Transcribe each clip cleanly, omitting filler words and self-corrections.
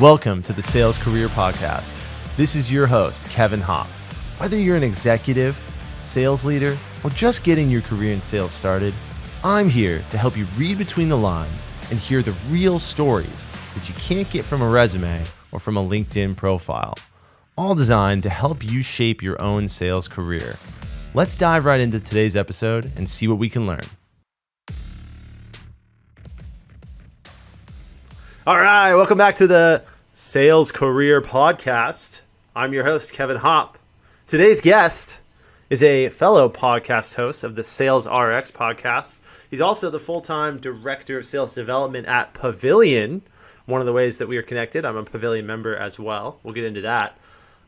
Welcome to the Sales Career Podcast. This is your host, Kevin Hopp. Whether you're an executive, sales leader, or just getting your career in sales started, I'm here to help you read between the lines and hear the real stories that you can't get from a resume or from a LinkedIn profile, all designed to help you shape your own sales career. Let's dive right into today's episode and see what we can learn. All right, welcome back to the Sales Career Podcast. I'm your host, Kevin Hopp. Today's guest is a fellow podcast host of the Sales RX podcast. He's also the full-time director of sales development at Pavilion. One of the ways that we are connected, I'm a Pavilion member as well. We'll get into that.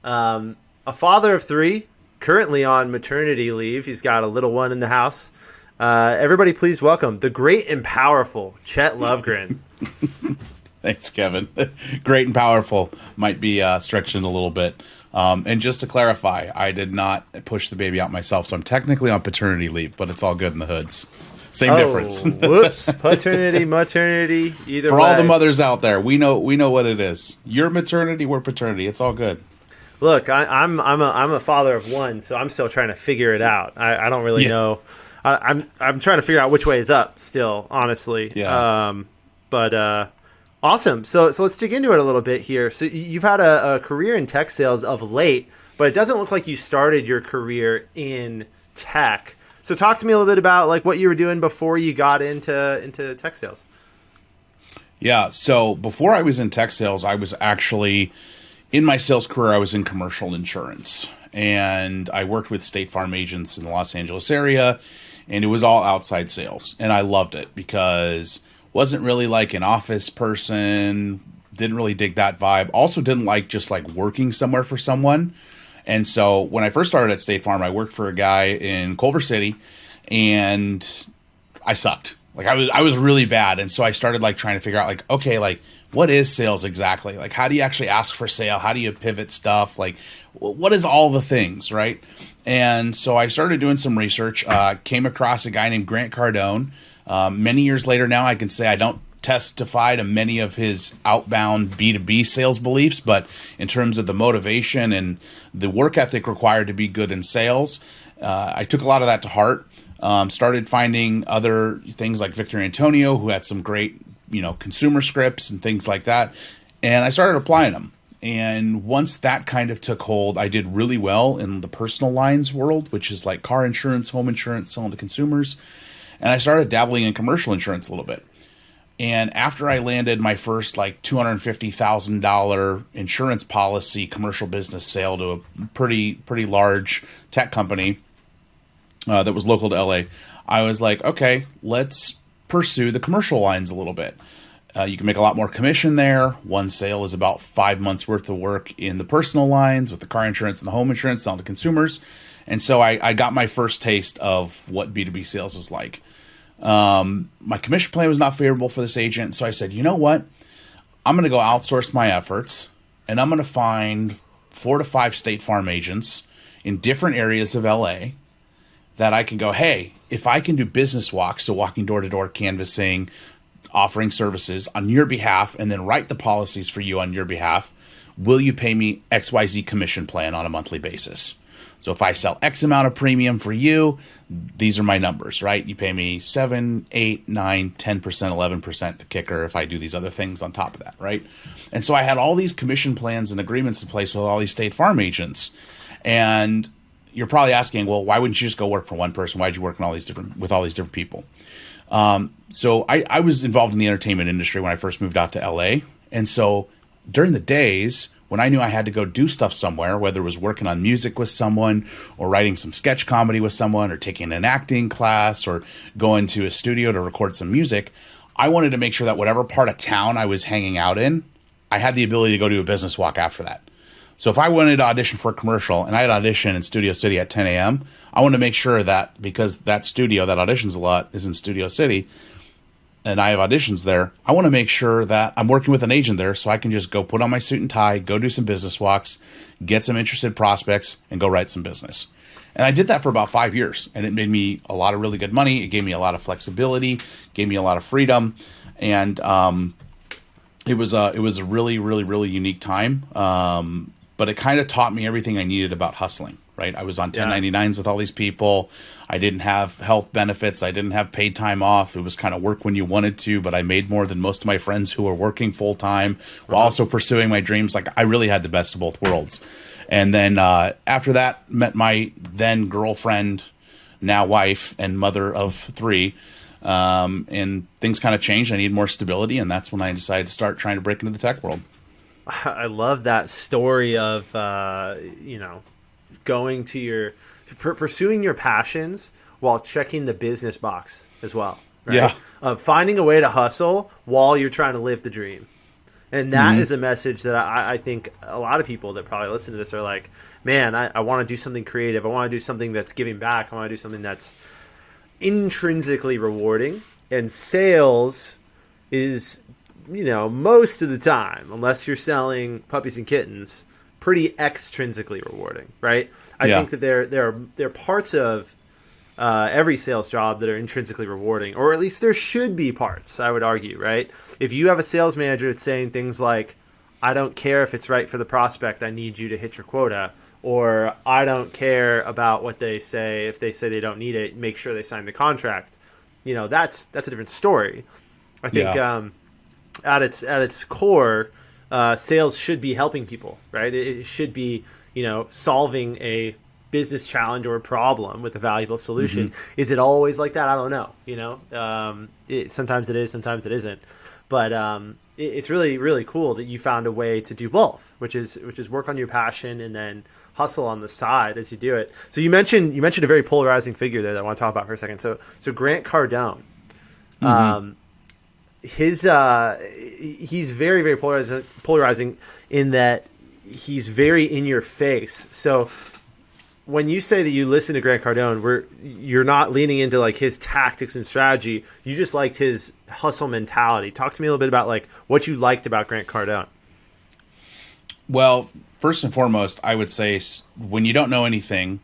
A father of three, currently on maternity leave. He's got a little one in the house. Everybody please welcome the great and powerful Chet Lovegren. Thanks, Kevin. Great and powerful might be stretching a little bit. And just to clarify, I did not push the baby out myself, so I'm technically on paternity leave, but it's all good in the hoods. Same difference. Whoops. Paternity, maternity, either For way. all the mothers out there, we know what it is. Your maternity, we're paternity. It's all good. Look, I'm a father of one, so I'm still trying to figure it out. I don't really know. I'm trying to figure out which way is up still, honestly. Yeah. Awesome. So let's dig into it a little bit here. So you've had a career in tech sales of late, but it doesn't look like you started your career in tech. So talk to me a little bit about like what you were doing before you got into tech sales. Yeah. So before I was in tech sales, I was actually in my sales career. I was in commercial insurance, and I worked with State Farm agents in the Los Angeles area, and it was all outside sales, and I loved it because wasn't really like an office person, didn't really dig that vibe. Also didn't like just like working somewhere for someone. And so when I first started at State Farm, I worked for a guy in Culver City, and I sucked. Like I was really bad. And so I started like trying to figure out like, okay, like what is sales exactly? Like how do you actually ask for sale? How do you pivot stuff? Like what is all the things, right? And so I started doing some research, came across a guy named Grant Cardone. Many years later now, I can say I don't testify to many of his outbound B2B sales beliefs, but in terms of the motivation and the work ethic required to be good in sales, I took a lot of that to heart. Started finding other things like Victor Antonio, who had some great, consumer scripts and things like that, and I started applying them. And once that kind of took hold, I did really well in the personal lines world, which is like car insurance, home insurance, selling to consumers. And I started dabbling in commercial insurance a little bit. And after I landed my first like $250,000 insurance policy commercial business sale to a pretty large tech company that was local to LA, I was like, okay, let's pursue the commercial lines a little bit. You can make a lot more commission there. One sale is about 5 months worth of work in the personal lines with the car insurance and the home insurance selling to consumers. And so I got my first taste of what B2B sales was like. My commission plan was not favorable for this agent. So I said, you know what? I'm going to go outsource my efforts, and I'm going to find 4 to 5 State Farm agents in different areas of LA that I can go, hey, if I can do business walks, so walking door to door, canvassing, offering services on your behalf, and then write the policies for you on your behalf, will you pay me XYZ commission plan on a monthly basis? So if I sell X amount of premium for you, these are my numbers, right? You pay me 7, 8, 9, 10%, 11%, the kicker if I do these other things on top of that, right? And so I had all these commission plans and agreements in place with all these State Farm agents. And you're probably asking, well, why wouldn't you just go work for one person? Why'd you work with all these different people? So I was involved in the entertainment industry when I first moved out to LA. And so during the days when I knew I had to go do stuff somewhere, whether it was working on music with someone or writing some sketch comedy with someone or taking an acting class or going to a studio to record some music, I wanted to make sure that whatever part of town I was hanging out in, I had the ability to go do a business walk after that. So if I wanted to audition for a commercial and I had audition in Studio City at 10 a.m., I wanted to make sure that because that studio that auditions a lot is in Studio City, and I have auditions there, I want to make sure that I'm working with an agent there so I can just go put on my suit and tie, go do some business walks, get some interested prospects, and go write some business. And I did that for about 5 years, and it made me a lot of really good money. It gave me a lot of flexibility, gave me a lot of freedom. And it was a really, really, really unique time. But it kind of taught me everything I needed about hustling, right? I was on 1099s with all these people. I didn't have health benefits. I didn't have paid time off. It was kind of work when you wanted to, but I made more than most of my friends who were working full time while also pursuing my dreams. Like, I really had the best of both worlds. And then after that, met my then girlfriend, now wife, and mother of 3. And things kind of changed. I needed more stability, and that's when I decided to start trying to break into the tech world. I love that story of going to pursuing your passions while checking the business box as well. Right? Yeah. Of finding a way to hustle while you're trying to live the dream. And that is a message that I think a lot of people that probably listen to this are like, man, I want to do something creative. I want to do something that's giving back. I want to do something that's intrinsically rewarding. And sales is, most of the time, unless you're selling puppies and kittens, pretty extrinsically rewarding, right? I think that there are parts of every sales job that are intrinsically rewarding, or at least there should be parts, I would argue, right? If you have a sales manager that's saying things like, I don't care if it's right for the prospect, I need you to hit your quota, or I don't care about what they say, if they say they don't need it, make sure they sign the contract. That's a different story. I think at its core, sales should be helping people, right? It should be, solving a business challenge or a problem with a valuable solution. Is it always like that? I don't know. Sometimes it is, sometimes it isn't. But it's really, really cool that you found a way to do both, which is work on your passion and then hustle on the side as you do it. So you mentioned a very polarizing figure there that I want to talk about for a second. So Grant Cardone, he's very, very polarizing in that he's very in your face. So when you say that you listen to Grant Cardone, you're not leaning into like his tactics and strategy. You just liked his hustle mentality. Talk to me a little bit about like what you liked about Grant Cardone. Well, first and foremost, I would say when you don't know anything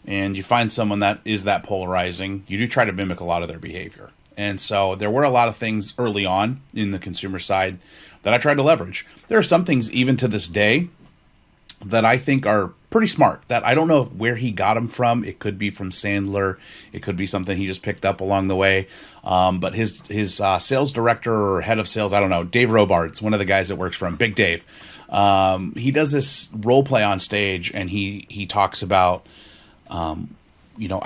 and you find someone that is that polarizing, you do try to mimic a lot of their behavior. And so there were a lot of things early on in the consumer side that I tried to leverage. There are some things even to this day that I think are pretty smart, that I don't know where he got them from. It could be from Sandler. It could be something he just picked up along the way. But his sales director or head of sales, I don't know, Dave Robards, one of the guys that works for him, Big Dave. He does this role play on stage, and he talks about, I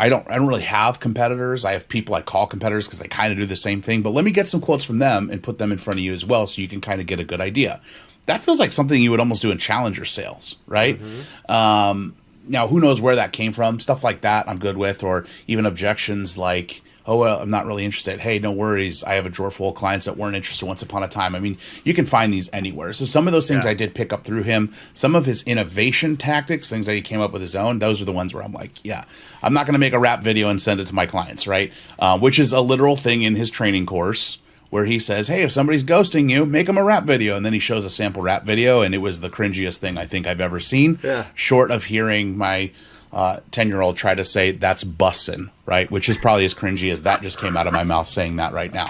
don't really have competitors. I have people I call competitors because they kind of do the same thing. But let me get some quotes from them and put them in front of you as well, so you can kind of get a good idea. That feels like something you would almost do in challenger sales, right? Now, who knows where that came from? Stuff like that I'm good with, or even objections like, oh, well, I'm not really interested. Hey, no worries. I have a drawer full of clients that weren't interested once upon a time. I mean, you can find these anywhere. So some of those things I did pick up through him. Some of his innovation tactics, things that he came up with his own, those are the ones where I'm like, yeah, I'm not going to make a rap video and send it to my clients, right? Which is a literal thing in his training course, where he says, hey, if somebody's ghosting you, make them a rap video. And then he shows a sample rap video, and it was the cringiest thing I think I've ever seen, short of hearing my 10-year-old try to say, that's bussin', right? Which is probably as cringy as that just came out of my mouth saying that right now.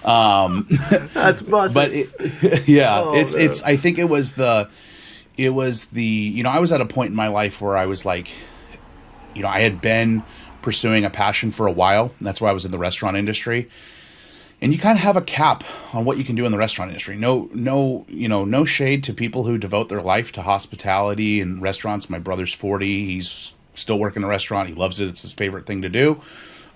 That's bussin'. But it's I think it was the, I was at a point in my life where I was like, I had been pursuing a passion for a while. And that's why I was in the restaurant industry. And you kind of have a cap on what you can do in the restaurant industry. No shade to people who devote their life to hospitality and restaurants. My brother's 40. He's still working in a restaurant. He loves it. It's his favorite thing to do.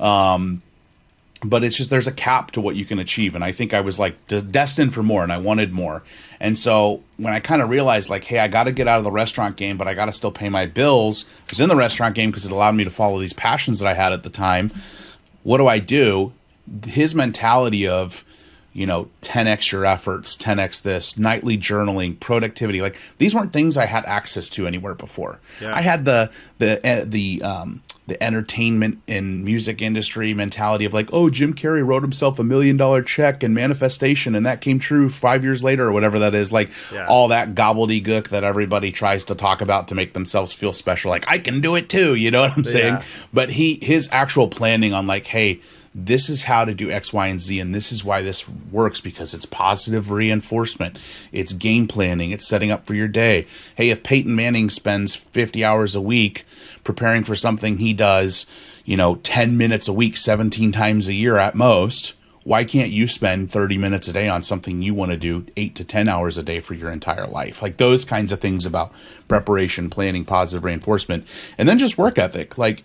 But it's just, there's a cap to what you can achieve. And I think I was like destined for more, and I wanted more. And so when I kind of realized like, hey, I got to get out of the restaurant game, but I got to still pay my bills. I was in the restaurant game because it allowed me to follow these passions that I had at the time. What do? His mentality of, 10x your efforts, 10x this, nightly journaling, productivity, like these weren't things I had access to anywhere before. Yeah. I had the entertainment and music industry mentality of like, oh, Jim Carrey wrote himself $1 million check and manifestation, and that came true 5 years later or whatever that is. Like all that gobbledygook that everybody tries to talk about to make themselves feel special. Like, I can do it too. You know what I'm saying? But his actual planning on like, hey, this is how to do X, Y, and Z, and this is why this works, because it's positive reinforcement, it's game planning, it's setting up for your day. Hey, if Payton Manning spends 50 hours a week preparing for something he does, 10 minutes a week, 17 times a year at most, why can't you spend 30 minutes a day on something you want to do 8 to 10 hours a day for your entire life? Like those kinds of things about preparation, planning, positive reinforcement, and then just work ethic. Like,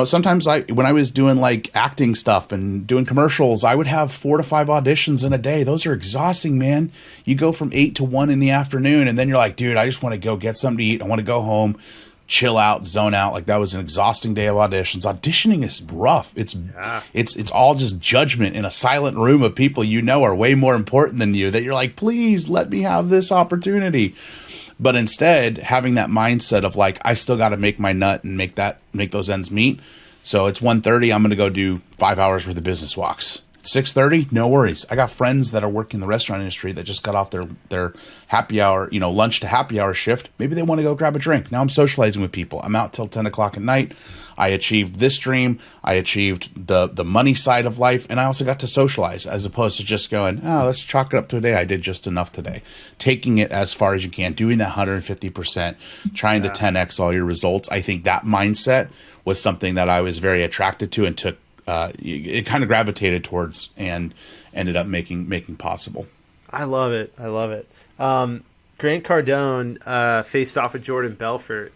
sometimes when I was doing like acting stuff and doing commercials, I would have 4 to 5 auditions in a day. Those are exhausting, man. You go from 8 to 1 in the afternoon, and then you're like, dude, I just want to go get something to eat. I want to go home, chill out, zone out. Like that was an exhausting day of auditions. Auditioning is rough. It's all just judgment in a silent room of people are way more important than you, that you're like, please let me have this opportunity. But instead, having that mindset of like, I still got to make my nut and make those ends meet. So it's 1:30. I'm going to go do 5 hours worth of business walks. 6:30, no worries. I got friends that are working in the restaurant industry that just got off their happy hour, lunch to happy hour shift. Maybe they want to go grab a drink. Now I'm socializing with people. I'm out till 10 o'clock at night. I achieved this dream. I achieved the money side of life. And I also got to socialize, as opposed to just going, oh, let's chalk it up to a day. I did just enough today. Taking it as far as you can, doing that 150%, trying to 10x all your results. I think that mindset was something that I was very attracted to and took. It kind of gravitated towards and ended up making possible. I love it. Grant Cardone faced off with Jordan Belfort.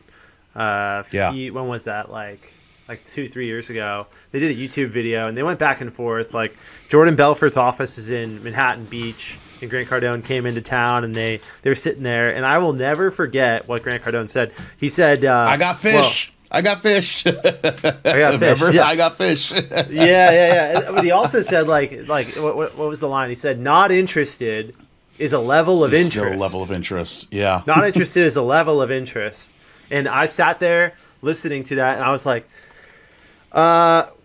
When was that? Like 2-3 years ago. They did a YouTube video and they went back and forth. Like Jordan Belfort's office is in Manhattan Beach, and Grant Cardone came into town, and they were sitting there. And I will never forget what Grant Cardone said. He said, "I got fish." I got fish. I got fish. Yeah. I got fish. yeah. But he also said, like what was the line? He said, "Not interested is a level of interest." Still a level of interest. Yeah. Not interested is a level of interest. And I sat there listening to that, and I was like,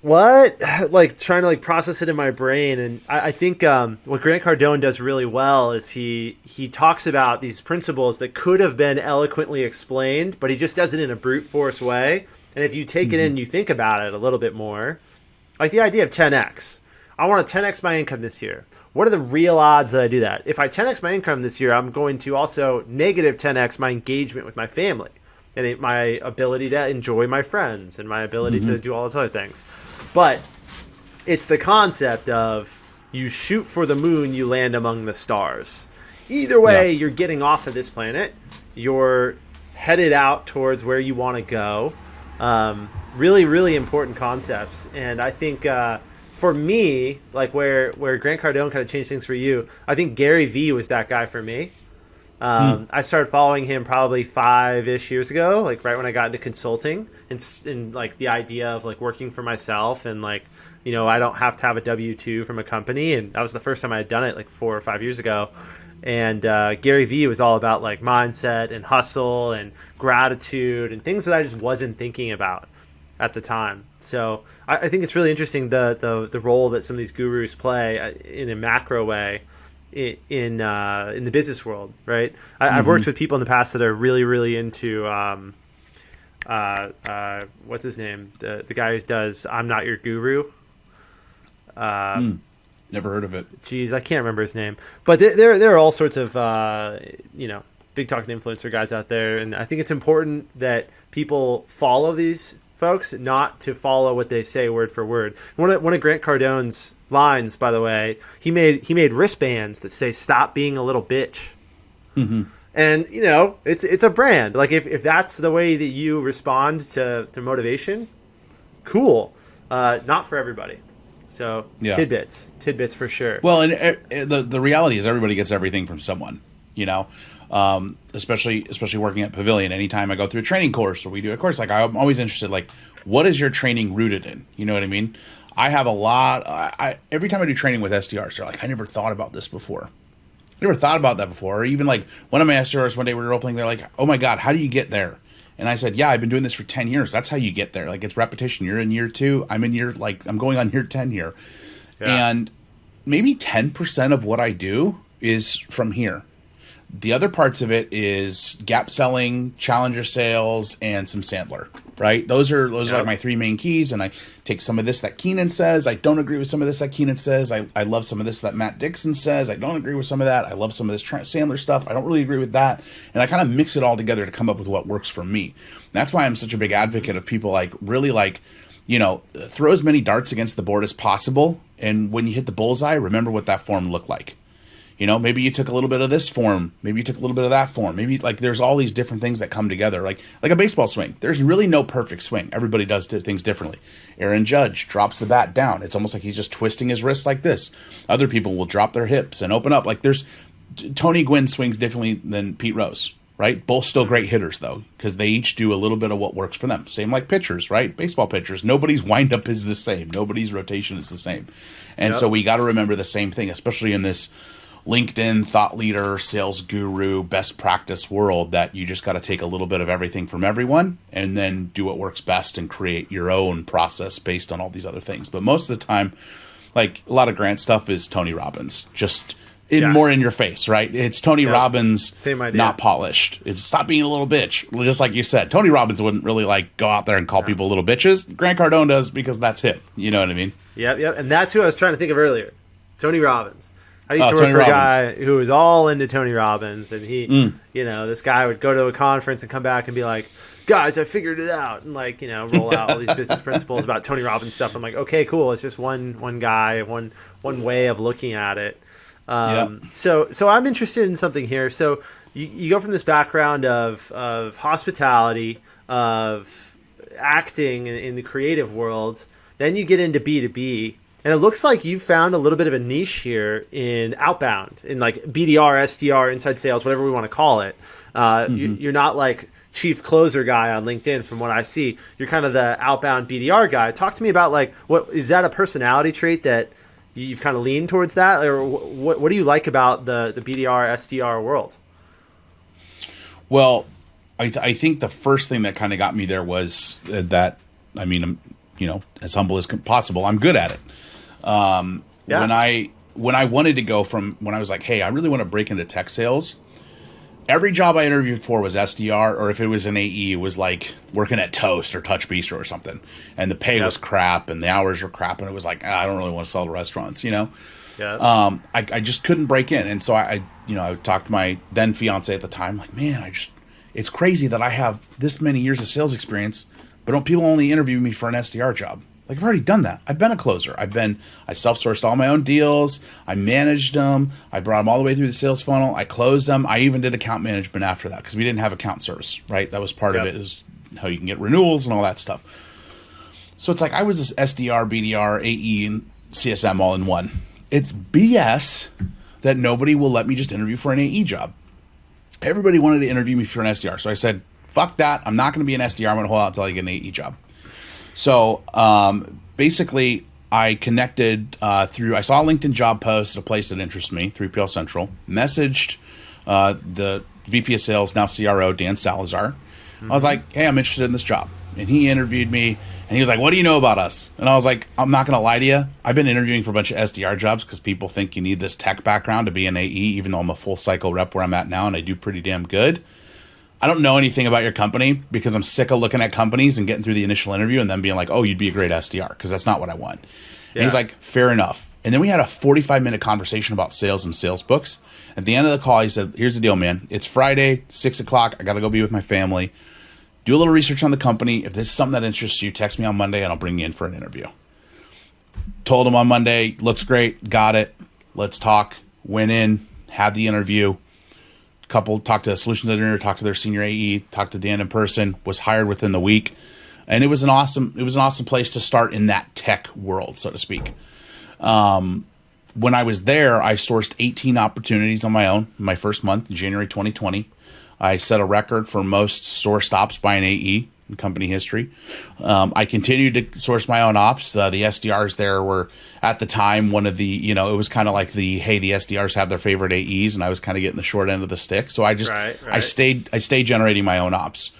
what? Like trying to process it in my brain. And I think what Grant Cardone does really well is he talks about these principles that could have been eloquently explained, but he just does it in a brute force way. And if you take it in and you think about it a little bit more, like the idea of 10x. I want to 10x my income this year. What are the real odds that I do that? If I 10x my income this year, I'm going to also negative 10x my engagement with my family and my ability to enjoy my friends and my ability to do all those other things. But it's the concept of you shoot for the moon, you land among the stars. Either way, you're getting off of this planet. You're headed out towards where you want to go. Really, really important concepts. And I think for me, like where Grant Cardone kind of changed things for you, I think Gary Vee was that guy for me. I started following him probably 5-ish years ago, like right when I got into consulting and like the idea of like working for myself and like, I don't have to have a W-2 from a company. And that was the first time I had done it like 4 or 5 years ago. And Gary Vee was all about like mindset and hustle and gratitude and things that I just wasn't thinking about at the time. So I think it's really interesting the role that some of these gurus play in a macro way in the business world, right? I've worked with people in the past that are really, really into what's his name? The guy who does I'm Not Your Guru. Never heard of it. Geez, I can't remember his name. But there are all sorts of big talking influencer guys out there, and I think it's important that people follow these folks, not to follow what they say word for word. One of Grant Cardone's lines, by the way, he made wristbands that say "Stop being a little bitch," and it's a brand. Like if that's the way that you respond to motivation, cool. Not for everybody. So tidbits for sure. Well, and the reality is everybody gets everything from someone, especially working at Pavilion. Anytime I go through a training course or we do a course, like I'm always interested, like what is your training rooted in? You know what I mean? I have a lot. Every time I do training with SDRs, they're like, I never thought about this before. I never thought about that before. Or even like one of my SDRs one day we were role playing, they're like, oh my God, how do you get there? And I said, yeah, I've been doing this for 10 years. That's how you get there. Like it's repetition. You're in year 2. I'm going on year 10 here. Yeah. And maybe 10% of what I do is from here. The other parts of it is gap selling, challenger sales, and some Sandler. right? Those are like my three main keys. And I take some of this that Keenan says. I don't agree with some of this that Keenan says. I love some of this that Matt Dixon says. I don't agree with some of that. I love some of this Trent Sandler stuff. I don't really agree with that. And I kind of mix it all together to come up with what works for me. And that's why I'm such a big advocate of people like really like, you know, throw as many darts against the board as possible. And when you hit the bullseye, remember what that form looked like. You know, maybe you took a little bit of this form. Maybe you took a little bit of that form. Maybe like there's all these different things that come together. Like a baseball swing. There's really no perfect swing. Everybody does things differently. Aaron Judge drops the bat down. It's almost like he's just twisting his wrist like this. Other people will drop their hips and open up. Like there's Tony Gwynn swings differently than Pete Rose, right? Both still great hitters though, because they each do a little bit of what works for them. Same like pitchers, right? Baseball pitchers. Nobody's windup is the same. Nobody's rotation is the same. And so we got to remember the same thing, especially in this LinkedIn thought leader, sales guru, best practice world, that you just got to take a little bit of everything from everyone and then do what works best and create your own process based on all these other things. But most of the time, like a lot of Grant stuff is Tony Robbins, just more in your face, right? It's Tony Robbins, same idea, not polished. It's stop being a little bitch. Just like you said, Tony Robbins wouldn't really like go out there and call people little bitches. Grant Cardone does because that's him. You know what I mean? Yep. And that's who I was trying to think of earlier. Tony Robbins. I used to work Tony for a Robbins. guy who was all into Tony Robbins, and he, you know, this guy would go to a conference and come back and be like, guys, I figured it out, and like, you know, roll out all these business principles about Tony Robbins stuff. I'm like, okay, cool. It's just one guy, one way of looking at it. So I'm interested in something here. So you go from this background of hospitality, of acting in the creative world, then you get into B2B. And it looks like you found a little bit of a niche here in outbound, in like BDR, SDR, inside sales, whatever we want to call it. You're not like chief closer guy on LinkedIn from what I see. You're kind of the outbound BDR guy. Talk to me about like, what is that a personality trait that you've kind of leaned towards that? Or what do you like about the BDR, SDR world? Well, I think the first thing that kind of got me there was that, I mean, I'm, you know, as humble as possible, I'm good at it. When I wanted to go from, when I was like, hey, I really want to break into tech sales, every job I interviewed for was SDR, or if it was an AE, it was like working at Toast or Touch Bistro or something. And the pay was crap and the hours were crap. And it was like, I don't really want to sell to restaurants, you know? Yeah. I just couldn't break in. And so I talked to my then fiance at the time, like, man, it's crazy that I have this many years of sales experience, but don't people only interview me for an SDR job? Like, I've already done that. I've been a closer. I self-sourced all my own deals. I managed them. I brought them all the way through the sales funnel. I closed them. I even did account management after that because we didn't have account service, right? That was part of it, is how you can get renewals and all that stuff. So it's like I was this SDR, BDR, AE, and CSM all in one. It's BS that nobody will let me just interview for an AE job. Everybody wanted to interview me for an SDR. So I said, fuck that. I'm not going to be an SDR. I'm going to hold out until I get an AE job. So basically, I connected through, I saw a LinkedIn job post at a place that interested me, 3PL Central, messaged the VP of Sales, now CRO, Dan Salazar. I was like, hey, I'm interested in this job. And he interviewed me, and he was like, what do you know about us? And I was like, I'm not going to lie to you. I've been interviewing for a bunch of SDR jobs because people think you need this tech background to be an AE, even though I'm a full cycle rep where I'm at now, and I do pretty damn good. I don't know anything about your company because I'm sick of looking at companies and getting through the initial interview and then being like, oh, you'd be a great SDR, because that's not what I want. And he's like, fair enough. And then we had a 45-minute conversation about sales and sales books. At the end of the call, he said, here's the deal, man. It's Friday, 6 o'clock. I got to go be with my family. Do a little research on the company. If this is something that interests you, text me on Monday and I'll bring you in for an interview. Told him on Monday, looks great, got it. Let's talk. Went in, had the interview. Couple talked to a solutions engineer, talked to their senior AE, talked to Dan in person, was hired within the week. And it was an awesome place to start in that tech world, so to speak. When I was there, I sourced 18 opportunities on my own in my first month, in January 2020. I set a record for most store stops by an AE in company history. I continued to source my own ops. The SDRs there were, at the time, one of the, it was kind of like the SDRs have their favorite AEs, and I was kind of getting the short end of the stick. So I just, I stayed generating my own ops.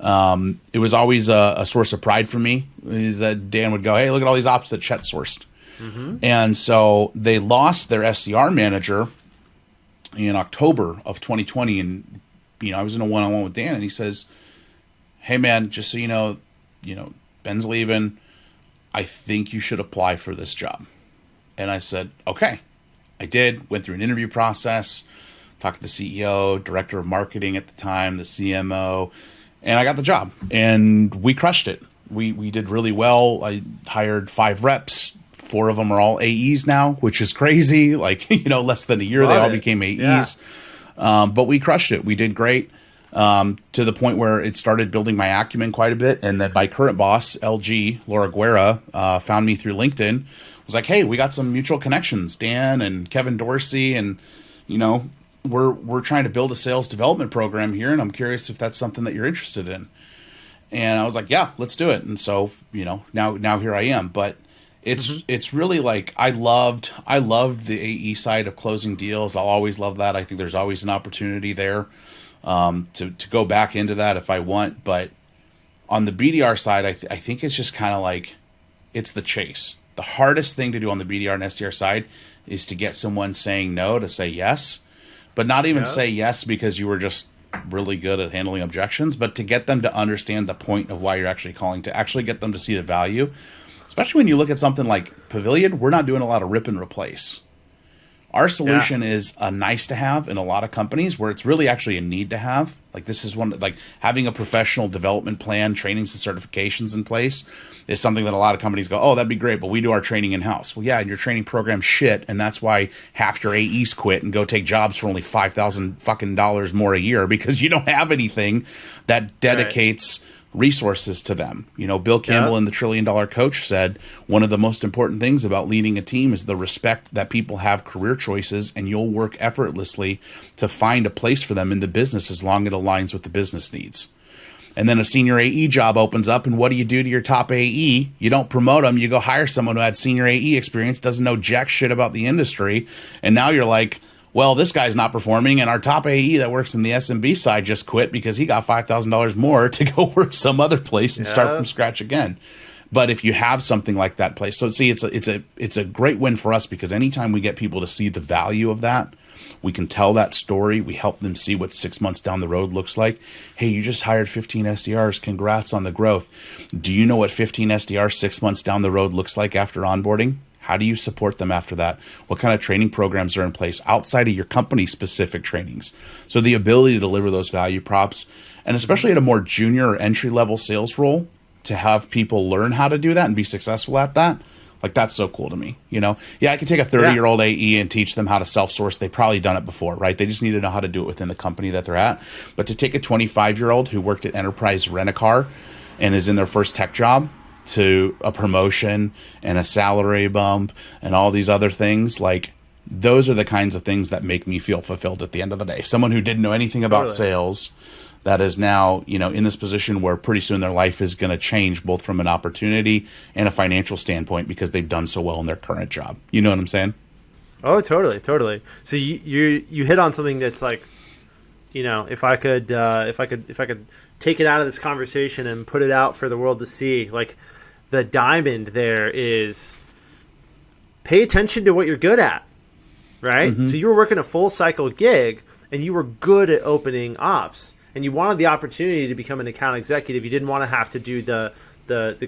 It was always a source of pride for me, is that Dan would go, hey, look at all these ops that Chet sourced. Mm-hmm. And so they lost their SDR manager in October of 2020. And, I was in a one-on-one with Dan, and he says, hey, man, just so you know, Ben's leaving. I think you should apply for this job. And I said, okay. I did, went through an interview process, talked to the CEO, director of marketing at the time, the CMO, and I got the job. And we crushed it. We did really well. I hired 5 reps. 4 of them are all AEs now, which is crazy. Like, less than a year, they all became AEs. Yeah. But we crushed it. We did great. To the point where it started building my acumen quite a bit. And then my current boss, LG, Laura Guerra, found me through LinkedIn. Was like, hey, we got some mutual connections, Dan and Kevin Dorsey, and we're trying to build a sales development program here, and I'm curious if that's something that you're interested in. And I was like, yeah, let's do it. And so, now here I am. But it's really like I loved the AE side of closing deals. I'll always love that. I think there's always an opportunity there to go back into that if I want. But on the BDR side, I think it's just kind of like it's the chase. The hardest thing to do on the BDR and SDR side is to get someone saying no to say yes, but not even say yes because you were just really good at handling objections, but to get them to understand the point of why you're actually calling, to actually get them to see the value. Especially when you look at something like Pavilion, we're not doing a lot of rip and replace. Our solution is a nice to have in a lot of companies where it's really actually a need to have. Like this is one, like having a professional development plan, trainings and certifications in place is something that a lot of companies go, oh, that'd be great, but we do our training in-house. Well, yeah, and your training program's shit, and that's why half your AEs quit and go take jobs for only $5,000 fucking dollars more a year because you don't have anything that dedicates resources to them. Bill Campbell in the $1 Trillion Coach said one of the most important things about leading a team is the respect that people have career choices, and you'll work effortlessly to find a place for them in the business as long as it aligns with the business needs. And then a senior AE job opens up, and what do you do to your top AE? You don't promote them. You go hire someone who had senior AE experience, doesn't know jack shit about the industry, and now you're like, well, this guy's not performing, and our top AE that works in the SMB side just quit because he got $5,000 more to go work some other place and start from scratch again. But if you have something like that place, so see, it's a great win for us because anytime we get people to see the value of that, we can tell that story. We help them see what 6 months down the road looks like. Hey, you just hired 15 SDRs. Congrats on the growth. Do you know what 15 SDRs 6 months down the road looks like after onboarding? How do you support them after that? What kind of training programs are in place outside of your company-specific trainings? So the ability to deliver those value props, and especially at a more junior or entry-level sales role, to have people learn how to do that and be successful at that, like that's so cool to me. Yeah, I could take a 30-year-old AE and teach them how to self-source. They've probably done it before, right? They just need to know how to do it within the company that they're at. But to take a 25-year-old who worked at Enterprise Rent-A-Car and is in their first tech job, to a promotion and a salary bump and all these other things, like those are the kinds of things that make me feel fulfilled at the end of the day. Someone who didn't know anything about sales that is now, in this position where pretty soon their life is going to change both from an opportunity and a financial standpoint because they've done so well in their current job. You know what I'm saying? Oh, totally. So you hit on something that's like, if I could take it out of this conversation and put it out for the world to see, like the diamond there is pay attention to what you're good at, right? So you were working a full cycle gig and you were good at opening ops and you wanted the opportunity to become an account executive. You didn't want to have to do the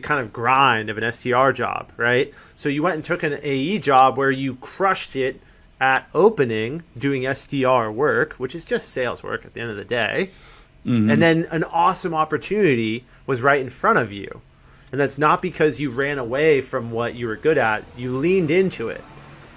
kind of grind of an SDR job, right? So you went and took an AE job where you crushed it at opening, doing SDR work, which is just sales work at the end of the day. And then an awesome opportunity was right in front of you. And that's not because you ran away from what you were good at. You leaned into it.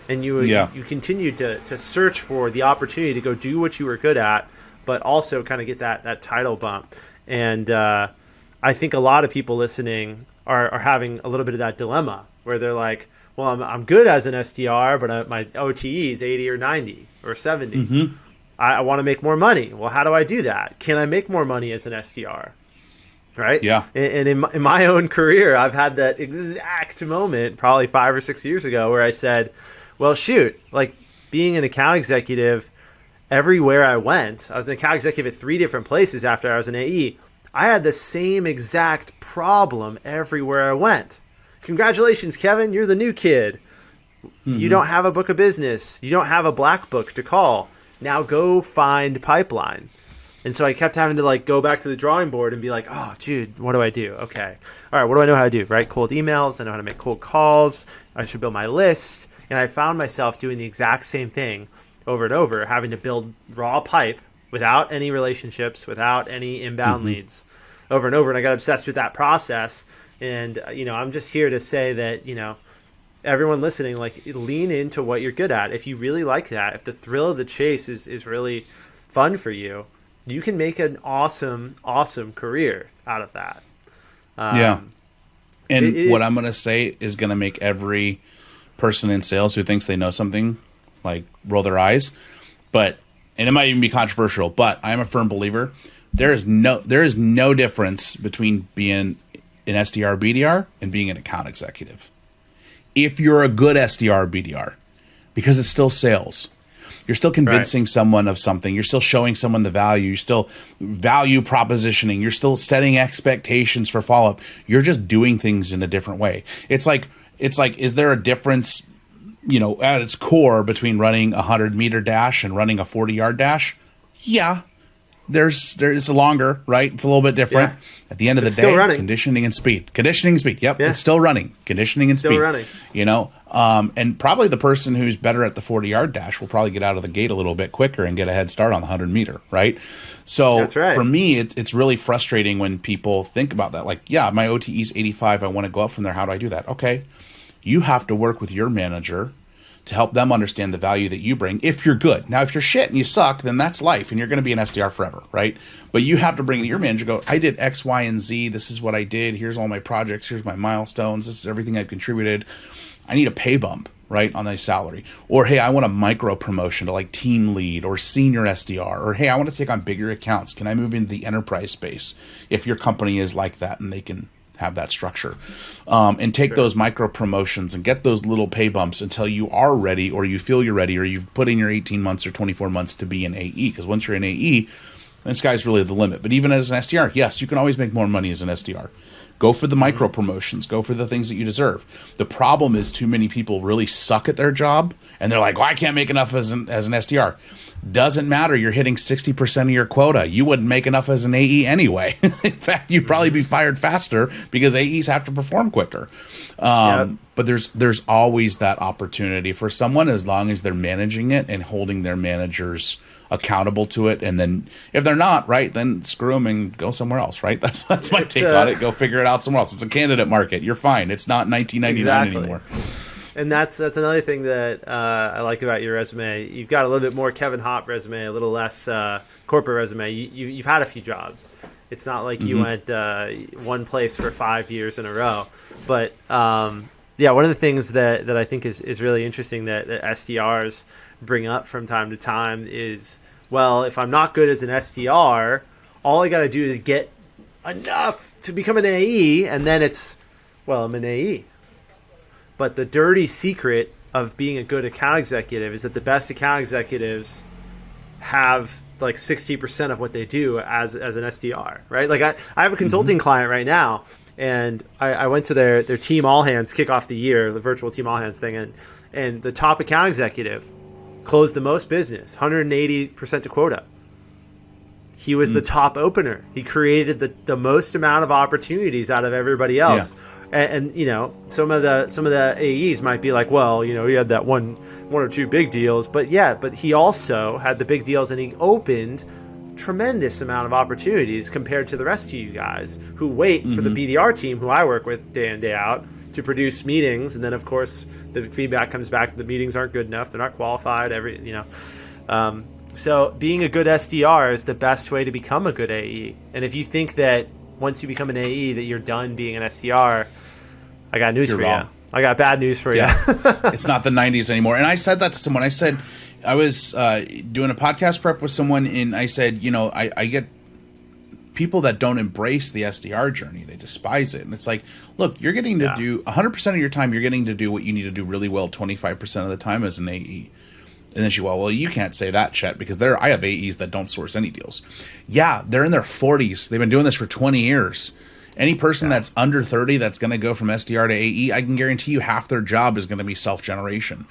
And you continued to search for the opportunity to go do what you were good at, but also kind of get that title bump. And I think a lot of people listening are having a little bit of that dilemma where they're like, well, I'm good as an SDR, but my OTE is 80 or 90 or 70. I want to make more money. Well, how do I do that? Can I make more money as an SDR? Right? Yeah. And in my own career, I've had that exact moment probably 5 or 6 years ago where I said, well, shoot, like being an account executive everywhere I went, I was an account executive at 3 different places after I was an AE. I had the same exact problem everywhere I went. Congratulations, Kevin. You're the new kid. You don't have a book of business. You don't have a black book to call. Now go find pipeline. And so I kept having to like go back to the drawing board and be like, oh, dude, what do I do? Okay. All right, what do I know how to do? Write cold emails. I know how to make cold calls. I should build my list. And I found myself doing the exact same thing over and over, having to build raw pipe without any relationships, without any inbound leads over and over. And I got obsessed with that process. And, I'm just here to say that, everyone listening, like, lean into what you're good at. If you really like that, if the thrill of the chase is really fun for you, you can make an awesome career out of that. And what I'm going to say is going to make every person in sales who thinks they know something like roll their eyes, and it might even be controversial, but I'm a firm believer there is no difference between being an SDR BDR and being an account executive. If you're a good SDR BDR, because it's still sales. You're still convincing someone of something. You're still showing someone the value. You're still value propositioning. You're still setting expectations for follow-up. You're just doing things in a different way. It's like, is there a difference, at its core between running a 100-meter dash and running a 40-yard dash? Yeah. It's longer, right? It's a little bit different. Yeah. At the end of the day, conditioning and speed. Yep, it's still running. Conditioning and speed. Running. And probably the person who's better at the 40-yard dash will probably get out of the gate a little bit quicker and get a head start on the 100-meter, right? So for me, it's really frustrating when people think about that. Like, yeah, my OTE is 85. I want to go up from there. How do I do that? Okay, you have to work with your manager to help them understand the value that you bring if you're good. Now, if you're shit and you suck, then that's life and you're going to be an SDR forever, right? But you have to bring your manager, go, I did X, Y, and Z. This is what I did. Here's all my projects. Here's my milestones. This is everything I've contributed. I need a pay bump, right, on my salary. Or, hey, I want a micro promotion to like team lead or senior SDR. Or, hey, I want to take on bigger accounts. Can I move into the enterprise space if your company is like that and they can have that structure, and take those micro promotions and get those little pay bumps until you are ready, or you feel you're ready, or you've put in your 18 months or 24 months to be an AE. Because once you're an AE, then sky's really the limit. But even as an SDR, yes, you can always make more money as an SDR. Go for the micro promotions. Go for the things that you deserve. The problem is too many people really suck at their job, and they're like, well, I can't make enough as an SDR. Doesn't matter. You're hitting 60% of your quota. You wouldn't make enough as an AE anyway. In fact, you'd probably be fired faster because AEs have to perform quicker. But there's always that opportunity for someone, as long as they're managing it and holding their managers accountable to it. And then if they're not, right, then screw them and go somewhere else, right? That's my take on it. Go figure it out somewhere else. It's a candidate market. You're fine. It's not 1999 anymore. And that's another thing that I like about your resume. You've got a little bit more Kevin Hopp resume, a little less corporate resume. You've had a few jobs. It's not like you went one place for 5 years in a row. But one of the things that I think is really interesting that SDRs bring up from time to time is, well, if I'm not good as an SDR, all I got to do is get enough to become an AE, and then it's, well, I'm an AE. But the dirty secret of being a good account executive is that the best account executives have like 60% of what they do as an SDR, right? Like I have a consulting client right now, and I went to their team all hands kick off the year, the virtual team all hands thing, and the top account executive closed the most business, 180% to quota. He was the top opener. He created the most amount of opportunities out of everybody else. Yeah. And some of the AEs might be like, well, he had that one or two big deals, but he also had the big deals, and he opened tremendous amount of opportunities compared to the rest of you guys who wait for the BDR team, who I work with day in, day out, to produce meetings, and then of course the feedback comes back that the meetings aren't good enough, they're not qualified. So being a good SDR is the best way to become a good AE. And if you think that once you become an AE that you're done being an SDR, I got news for you. I got bad news for you. It's not the 90s anymore. And I said that to someone. I said, I was doing a podcast prep with someone, and I said, I get people that don't embrace the SDR journey. They despise it. And it's like, look, you're getting to do 100% of your time, you're getting to do what you need to do really well 25% of the time as an AE. And then she, well, you can't say that, Chet, because I have AEs that don't source any deals. Yeah, they're in their 40s. They've been doing this for 20 years. Any person that's under 30 that's going to go from SDR to AE, I can guarantee you half their job is going to be self-generation.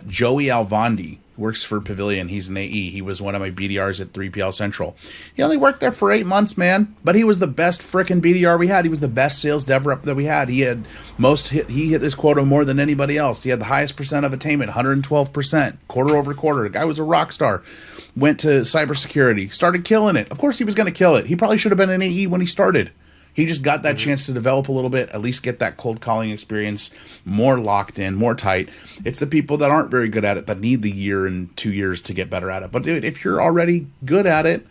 Joey Alvandi works for Pavilion. He's an AE. He was one of my BDRs at 3PL Central. He only worked there for 8 months, man, but he was the best frickin' BDR we had. He was the best sales dev rep that we had. He hit this quota more than anybody else. He had the highest percent of attainment, 112%, quarter over quarter. The guy was a rock star. Went to cybersecurity, started killing it. Of course he was going to kill it. He probably should have been an AE when he started. He just got that chance to develop a little bit, at least get that cold calling experience, more locked in, more tight. It's the people that aren't very good at it that need the year and 2 years to get better at it. But dude, if you're already good at it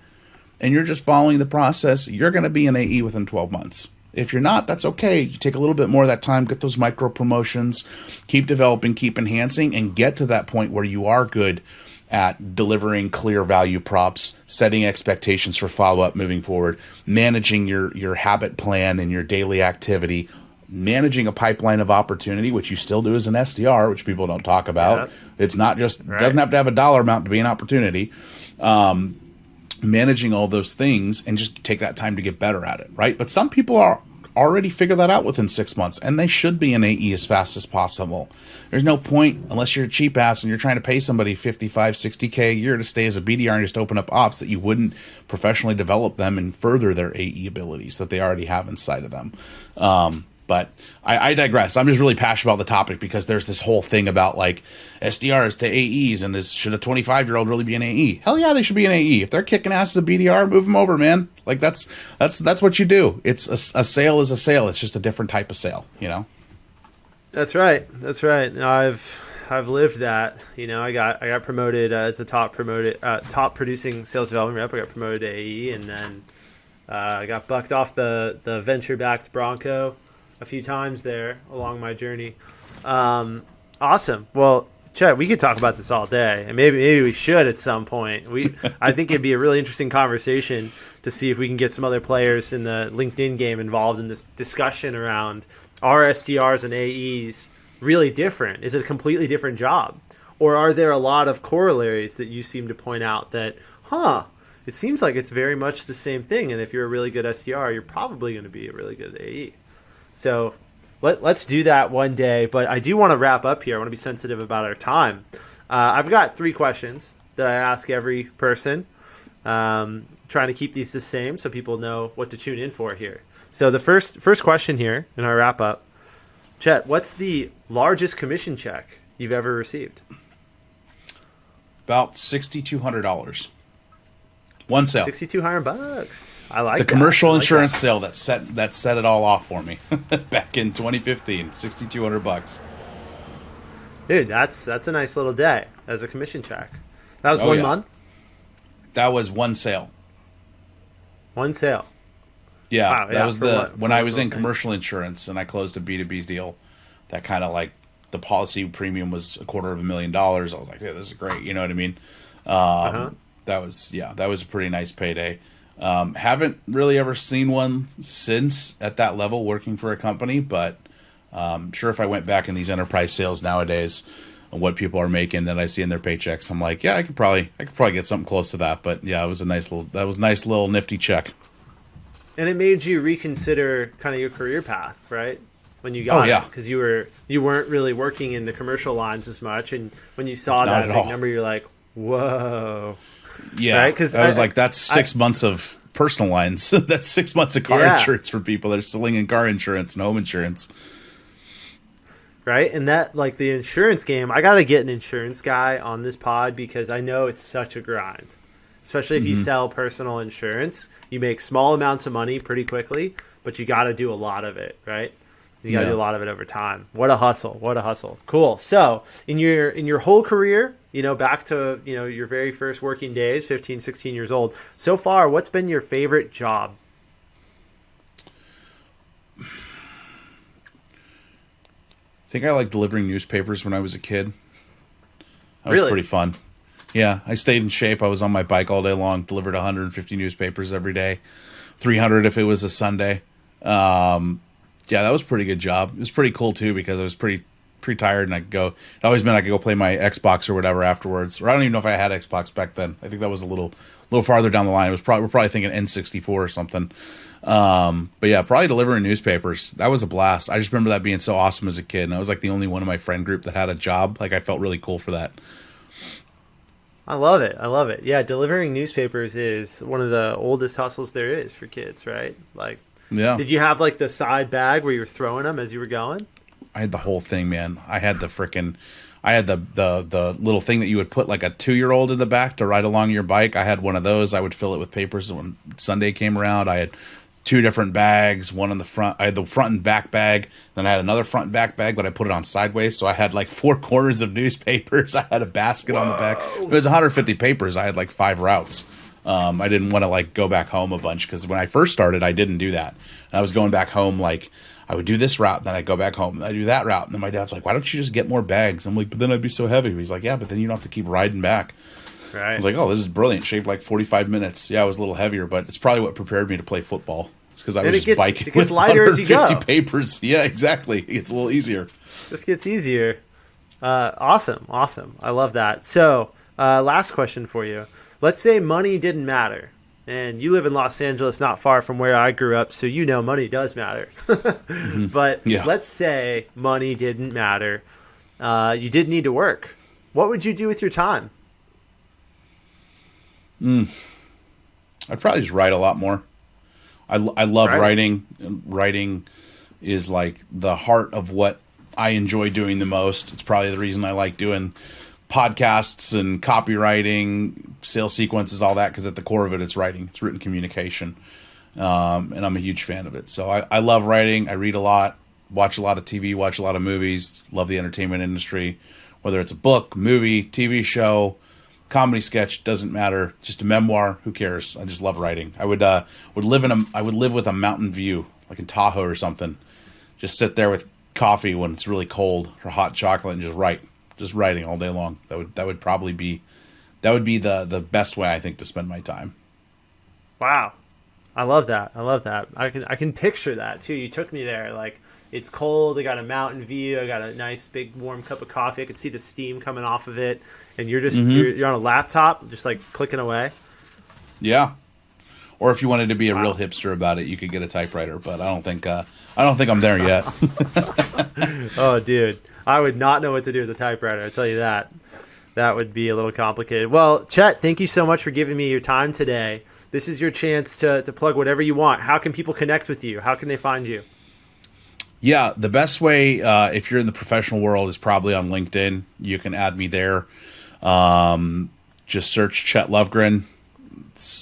and you're just following the process, you're going to be an AE within 12 months. If you're not, that's okay. You take a little bit more of that time, get those micro promotions, keep developing, keep enhancing, and get to that point where you are good at delivering clear value props, setting expectations for follow-up moving forward, managing your habit plan and your daily activity, managing a pipeline of opportunity, which you still do as an SDR, which people don't talk about. Yeah. It's not just, doesn't have to have a dollar amount to be an opportunity. Managing all those things and just take that time to get better at it, right? But some people are already figure that out within 6 months, and they should be an AE as fast as possible. There's no point, unless you're a cheap ass and you're trying to pay somebody $55, $60K a year to stay as a BDR and just open up ops, that you wouldn't professionally develop them and further their AE abilities that they already have inside of them. But I digress. I'm just really passionate about the topic because there's this whole thing about like SDRs to AEs and should a 25-year-old really be an AE? Hell yeah, they should be an AE. If they're kicking ass as a BDR, move them over, man. Like that's what you do. It's a sale is a sale. It's just a different type of sale, you know? That's right. That's right. I've lived that. You know, I got promoted as a top producing sales development rep. I got promoted to AE, and then I got bucked off the venture-backed Bronco a few times there along my journey. Awesome. Well, Chet, we could talk about this all day, and maybe we should at some point. I think it'd be a really interesting conversation to see if we can get some other players in the LinkedIn game involved in this discussion around, are SDRs and AEs really different? Is it a completely different job? Or are there a lot of corollaries that you seem to point out that, it seems like it's very much the same thing, and if you're a really good SDR, you're probably going to be a really good AE. So let's do that one day, but I do want to wrap up here. I want to be sensitive about our time. I've got 3 questions that I ask every person, trying to keep these the same so people know what to tune in for here. So the first question here in our wrap up, Chet, what's the largest commission check you've ever received? About $6,200. One sale. $6,200. I like the commercial insurance sale that set it all off for me back in 2015. $6,200. Dude, that's a nice little day as a commission check. That was 1 month. That was one sale. One sale. Yeah, wow, that was when I was in commercial insurance and I closed a B2B deal. That kind of like the policy premium was $250,000. I was like, yeah, this is great. You know what I mean? That was a pretty nice payday. Haven't really ever seen one since at that level working for a company, but sure if I went back in these enterprise sales nowadays and what people are making that I see in their paychecks, I'm like, yeah, I could probably get something close to that. But yeah, it was a nice little nifty check. And it made you reconsider kind of your career path, right? When you got it, because you weren't really working in the commercial lines as much, and when you saw that big number, you're like, whoa. Yeah, right? Because I was like, that's 6 months of personal lines. That's 6 months of car insurance for people that are selling in car insurance and home insurance. Right, and that, like, the insurance game, I got to get an insurance guy on this pod because I know it's such a grind. Especially if you sell personal insurance, you make small amounts of money pretty quickly, but you got to do a lot of it, right? You got to do a lot of it over time. What a hustle. What a hustle. Cool. So in your whole career, back to, your very first working days, 15, 16 years old, so far, what's been your favorite job? I think I liked delivering newspapers when I was a kid. That was pretty fun. Yeah, I stayed in shape. I was on my bike all day long, delivered 150 newspapers every day, 300 if it was a Sunday. Yeah, that was a pretty good job. It was pretty cool too because I was pretty pretty tired, and it always meant I could go play my Xbox or whatever afterwards. Or I don't even know if I had Xbox back then. I think that was a little farther down the line. We're probably thinking N64 or something. But yeah, probably delivering newspapers. That was a blast. I just remember that being so awesome as a kid. And I was like the only one in my friend group that had a job. Like I felt really cool for that. I love it. I love it. Yeah, delivering newspapers is one of the oldest hustles there is for kids, right? Like, yeah. Did you have like the side bag where you were throwing them as you were going? I had the whole thing, man. I had the little thing that you would put like a 2-year-old in the back to ride along your bike. I had one of those. I would fill it with papers. And when Sunday came around, I had 2 different bags, one on the front. I had the front and back bag. Then I had another front and back bag, but I put it on sideways. So I had like 4 quarters of newspapers. I had a basket on the back. It was 150 papers. I had like 5 routes. I didn't want to like go back home a bunch because when I first started, I didn't do that. And I was going back home like I would do this route, and then I'd go back home, and I'd do that route. And then my dad's like, why don't you just get more bags? I'm like, but then I'd be so heavy. He's like, yeah, but then you don't have to keep riding back. Right. I was like, oh, this is brilliant. Shaved like 45 minutes. Yeah, I was a little heavier, but it's probably what prepared me to play football. It's because I was just biking with lighter 150 papers. Yeah, exactly. It gets a little easier. This gets easier. Awesome. I love that. So, last question for you. Let's say money didn't matter. And you live in Los Angeles, not far from where I grew up, so you know money does matter. Mm-hmm. But let's say money didn't matter. You didn't need to work. What would you do with your time? I'd probably just write a lot more. I love writing. Writing is like the heart of what I enjoy doing the most. It's probably the reason I like doing podcasts and copywriting, sales sequences, all that, because at the core of it, it's writing. It's written communication. And I'm a huge fan of it. So I love writing. I read a lot, watch a lot of TV, watch a lot of movies, love the entertainment industry, whether it's a book, movie, TV show, comedy sketch, doesn't matter. Just a memoir, who cares? I just love writing. I would live with a mountain view, like in Tahoe or something. Just sit there with coffee when it's really cold or hot chocolate and just write. Just writing all day long. That would probably be the best way I think to spend my time. Wow. I love that. I can picture that too. You took me there. Like, it's cold. I got a mountain view. I got a nice big warm cup of coffee. I could see the steam coming off of it. And you're just you're on a laptop, just like clicking away. Yeah. Or if you wanted to be a real hipster about it, you could get a typewriter. But I don't think I'm there yet. Oh, dude, I would not know what to do with a typewriter. I tell you that. That would be a little complicated. Well, Chet, thank you so much for giving me your time today. This is your chance to plug whatever you want. How can people connect with you? How can they find you? Yeah, the best way, if you're in the professional world, is probably on LinkedIn. You can add me there. Just search Chet Lovegren.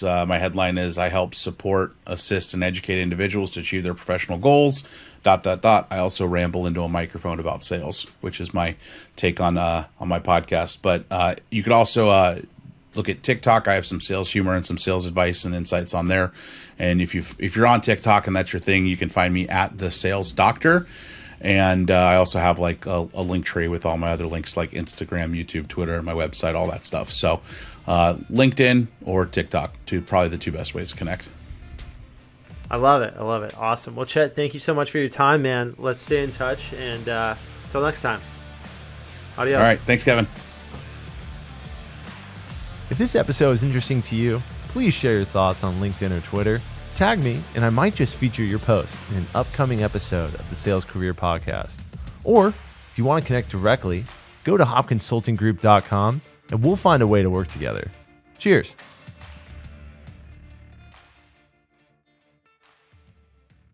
My headline is, I help support, assist, and educate individuals to achieve their professional goals, ... I also ramble into a microphone about sales, which is my take on my podcast. But you could also look at TikTok. I have some sales humor and some sales advice and insights on there. And if you're on TikTok and that's your thing, you can find me at The Sales Doctor. And I also have like a link tree with all my other links, like Instagram, YouTube, Twitter, my website, all that stuff. So LinkedIn or TikTok, probably the 2 best ways to connect. I love it. Awesome. Well, Chet, thank you so much for your time, man. Let's stay in touch. And until next time. Adios. All right. Thanks, Kevin. If this episode is interesting to you, please share your thoughts on LinkedIn or Twitter. Tag me, and I might just feature your post in an upcoming episode of the Sales Career Podcast. Or, if you want to connect directly, go to hoppconsultinggroup.com, and we'll find a way to work together. Cheers.